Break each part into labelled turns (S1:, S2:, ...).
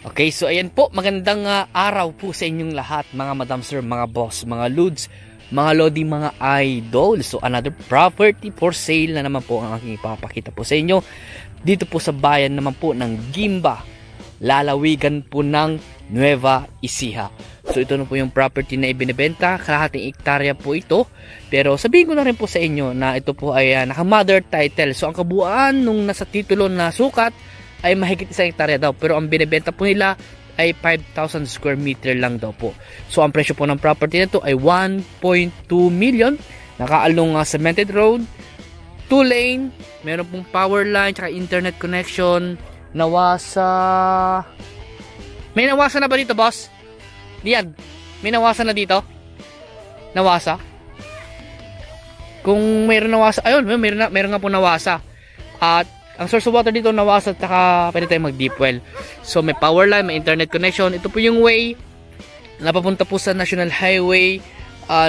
S1: Okay, so ayan po, magandang araw po sa inyong lahat, mga madam sir, mga boss, mga lods, mga lodi, mga idol. So another property for sale na naman po ang aking ipapakita po sa inyo dito po sa bayan naman po ng Gimba, lalawigan po ng Nueva Ecija. So ito na po yung property na ibinebenta, kalahating hektarya po ito. Pero sabihin ko na rin po sa inyo na ito po ay naka-mother title. So ang kabuuan nung nasa titulo na sukat ay mahigit 1 hektarya daw, pero ang binebenta po nila ay 5,000 square meter lang daw po. So ang presyo po ng property na to ay 1.2 million. Nakaalong cemented road, 2 lane, meron pong power line tsaka internet connection. Nawasa, may nawasa na ba dito, boss? Diyan, may nawasa na dito? Nawasa? Kung mayroon nawasa, ayun, meron nga po nawasa. At ang source of water dito nawasa at saka pwede tayong mag deep well. So may power line, may internet connection. Ito po yung way napapunta po sa National Highway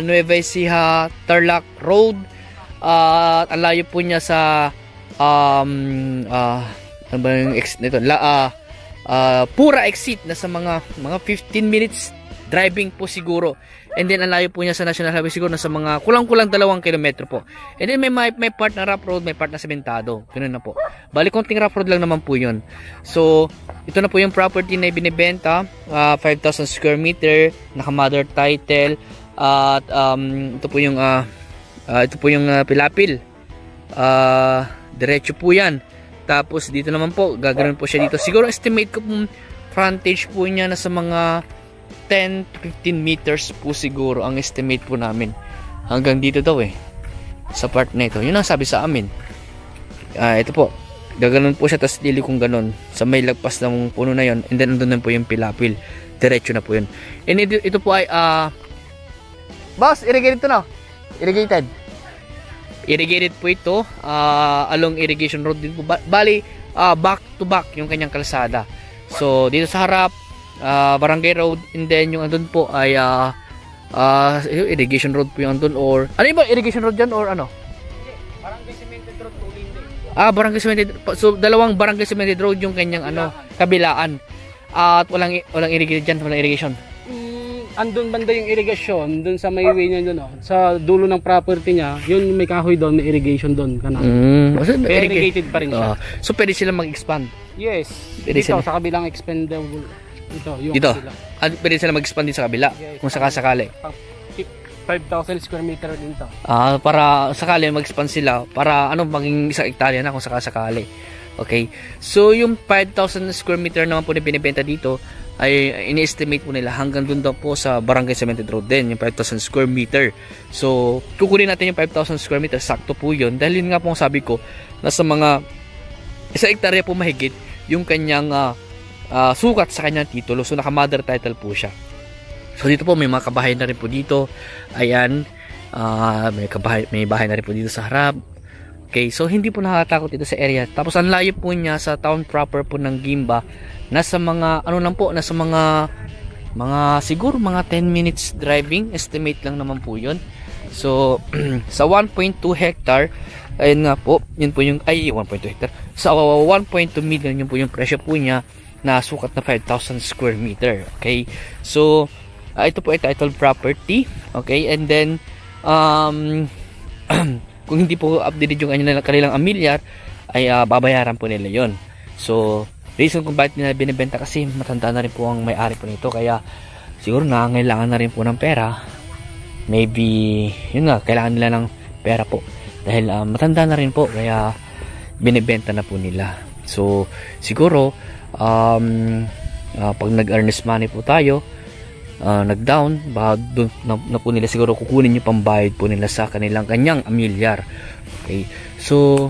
S1: Nueva Ecija Tarlac Road. At ang layo po niya sa ano ba yung exit nito? Pura exit na sa mga 15 minutes driving po siguro. And then ang layo po niya sa National Highway siguro na sa mga kulang-kulang 2 kilometro po. And then may part na rough road, may part na sementado. Ganun na po. Bali konting rough road lang naman po yun. So ito na po yung property na ibinibenta, 5,000 square meter, naka-mother title. At ito po yung pilapil. Diretso po yan. Tapos dito naman po, gagawin po siya dito. Siguro estimate ko po frontage po niya na sa mga 10 to 15 meters po siguro ang estimate po namin. Hanggang dito daw sa part na ito. Yun ang sabi sa amin. Ito po, gaganon po siya, tas dili kong ganon sa may lagpas ng puno na yon. And then andun po yung pilapil. Diretso na po yun. And ito po ay boss, irrigated to na. Irrigated. Irrigated po ito, along irrigation road din po. Bali, back to back yung kanyang kalsada. So dito sa harap, barangay road, and then yung andun po ay irrigation road po yung andun, or ano ba, irrigation road dyan or ano? Barangay cemented road po. Barangay cemented. So dalawang barangay cemented road yung kanyang kabilaan. At walang irrigation dyan, walang irrigation.
S2: Andun banda yung irrigation dun sa may way niya dun, sa dulo ng property niya, yun may kahoy doon, may irrigation doon kanang. Irrigated pa rin siya.
S1: So pwede sila mag-expand.
S2: Yes. Pwede dito sa kabilang expandable. Ito, yung
S1: dito.
S2: Pwede
S1: sila mag-expand din sa kabila, yes, kung sakasakali.
S2: 5,000 square meter din to.
S1: Para sakali mag-expand sila, para maging 1 hektarya na kung sakasakali. Okay. So yung 5,000 square meter naman po na binibenta dito ay ini-estimate po nila hanggang dun daw po sa Barangay Cemented Road din, yung 5,000 square meter. So kukunin natin yung 5,000 square meter, sakto po yun. Dahil yun nga po ang sabi ko, nasa mga 1 hektarya po mahigit yung kanyang sukat sa kanyang titulo. So naka-mother title po siya. So dito po may mga kabahay na rin po dito. Ayan, may bahay na rin po dito sa harap. Okay, so hindi po nakakatakot dito sa area. Tapos ang layo po niya sa town proper po ng Gimba. Nasa mga nasa mga siguro mga 10 minutes driving, estimate lang naman po 'yon. So sa 1.2 hectare, ayun nga po, yun po yung 1.2 hectare. Sa 1.2 million yun po yung presyo po niya na sukat na 5,000 square meter. Okay? So ito po ay titled property. Okay? And then kung hindi po updated yung kanilang amilyar, ay babayaran po nila yon. So reason kung bakit nila binibenta, kasi matanda na rin po ang may-ari po nito, kaya siguro nangangailangan na rin po ng pera. Maybe yun nga, kailangan nila ng pera po dahil matanda na rin po, kaya binibenta na po nila. So siguro pag nag-earnest money po tayo, nag-down, doon na po nila siguro kukunin yung pambayad po nila sa kanyang amilyar. Okay, so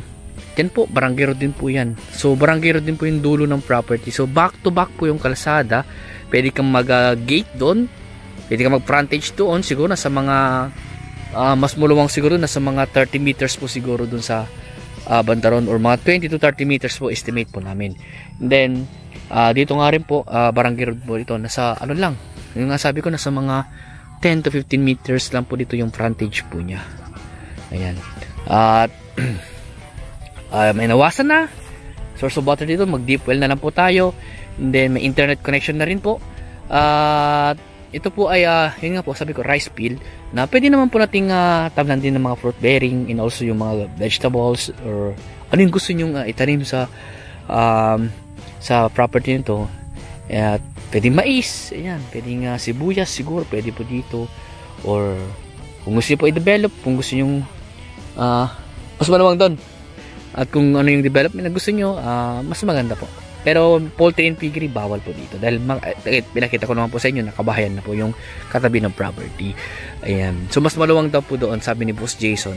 S1: yan po, barangay road din po yan. So barangay road din po yung dulo ng property. So back to back po yung kalsada. Pwede kang mag-gate doon, pwede kang mag-frontage doon, siguro nasa mga mas muluwang siguro nasa mga 30 meters po siguro doon sa bandaron, or mga 20 to 30 meters po estimate po namin. And then dito nga rin po, barangay road po ito, nasa lang, yung nga sabi ko, nasa mga 10 to 15 meters lang po dito yung frontage po niya. Ayan. At may nawasan na source of water dito, mag deep well na lang po tayo. And then may internet connection na rin po. At ito po ay yun nga po, sabi ko, rice field na pwede naman po nating tablan din ng mga fruit bearing and also yung mga vegetables or ano yung gusto nyong itanim sa property nito. At pwedeng mais, ayan, pwedeng sibuyas siguro, pwede po dito. Or kung gusto nyo po i-develop, kung gusto nyo mas malamang doon. At kung ano yung development na gusto nyo, mas maganda po. Pero poultry and piggery bawal po dito dahil pinakita ko naman po sa inyo, nakabahayan na po yung katabi ng property. Ayan. So mas maluwang daw po doon, sabi ni Boss Jason.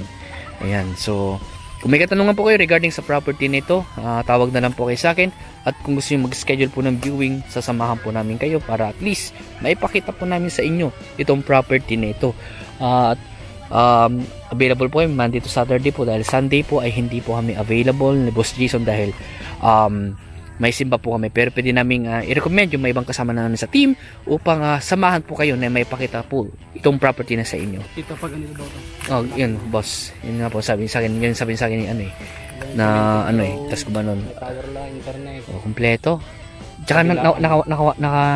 S1: Ayan. So kung may katanungan po kayo regarding sa property nito, tawag na lang po kayo sa akin. At kung gusto niyo mag-schedule po ng viewing, sasamahan po namin kayo para at least maipakita po namin sa inyo itong property nito. At available po yung Monday to Saturday po dahil Sunday po ay hindi po kami available ni Boss Jason dahil may simba po kami, pero pwede namin i-recommend yung may ibang kasama na namin sa team upang samahan po kayo na may pakita po itong property na sa inyo.
S2: Dito pag ganito daw to.
S1: Oh, yun boss. Yun nga po sabi sa akin, yun sabi sa akin ni ano na tas ko ba nun?
S2: Tower lang, internet.
S1: Oh, kompleto. Tsaka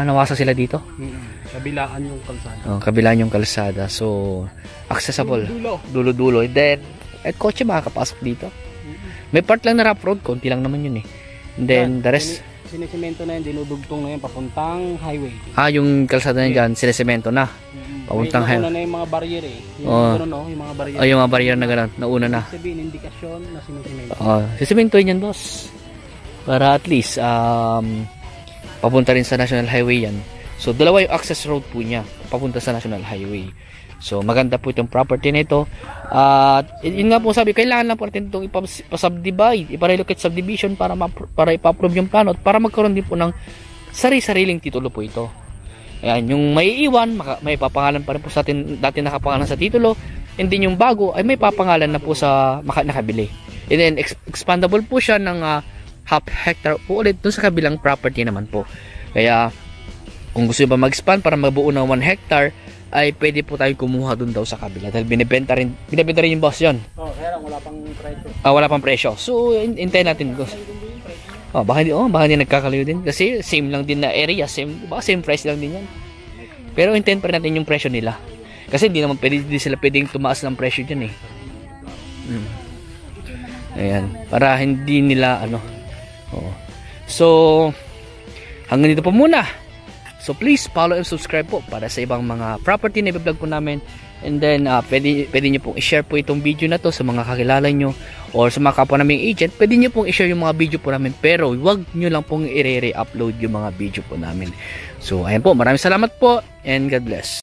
S1: nawasa sila dito.
S2: Kabilaan yung kalsada.
S1: Oh, kabilaan yung kalsada. So, accessible. Dulo-dulo. And then, kotse makakapasok dito. May part lang na rough road, konti lang naman yun eh. And then the rest
S2: sinisemento na yun, dinudugtong na yun papuntang highway.
S1: Yung kalsada na dyan, sinisemento na. Papuntang highway.
S2: Nauna na yung mga barrier eh. Yung mga barrier.
S1: Yung mga barrier na gano'n, nauna na.
S2: Sabihin, indikasyon na sinisemento.
S1: Sinisemento yan, boss. Para at least, papunta rin sa National Highway yan. So, dalawa yung access road po niya, papunta sa National Highway. So, maganda po itong property nito. Yun nga po sabi, kailangan lang po natin itong ipasubdivide, iparelocate subdivision para ipa-approve yung plano at para magkaroon din po ng sari-sariling titulo po ito. Ayan, yung may iwan, may papangalan pa rin po sa atin, dati nakapangalan sa titulo, and then yung bago ay may papangalan na po sa nakabili. And then, expandable po siya ng half hectare po ulit dun sa kabilang property naman po. Kaya, kung gusto nyo pa mag-expand para mabuo ng 1 hectare, ay pwede po tayong kumuha dun daw sa kabila dahil binibenta rin yung boss yun.
S2: Kaya lang wala pang presyo.
S1: Wala pang presyo. So hintayin natin boss. Baka hindi nagkakalayo din kasi same lang din na area, same price lang din yan. Pero hintayin pa rin natin yung presyo nila. Kasi hindi sila pwedeng tumaas ng presyo diyan eh. Ayan, para hindi nila So hanggang dito po muna. So please follow and subscribe po para sa ibang mga property na i-vlog po namin. And then pwede nyo pong i-share po itong video na to sa mga kakilala nyo or sa mga kapwa naming agent. Pwede nyo pong i-share yung mga video po namin, pero wag nyo lang pong i-re-upload yung mga video po namin. So ayan po, maraming salamat po and God bless.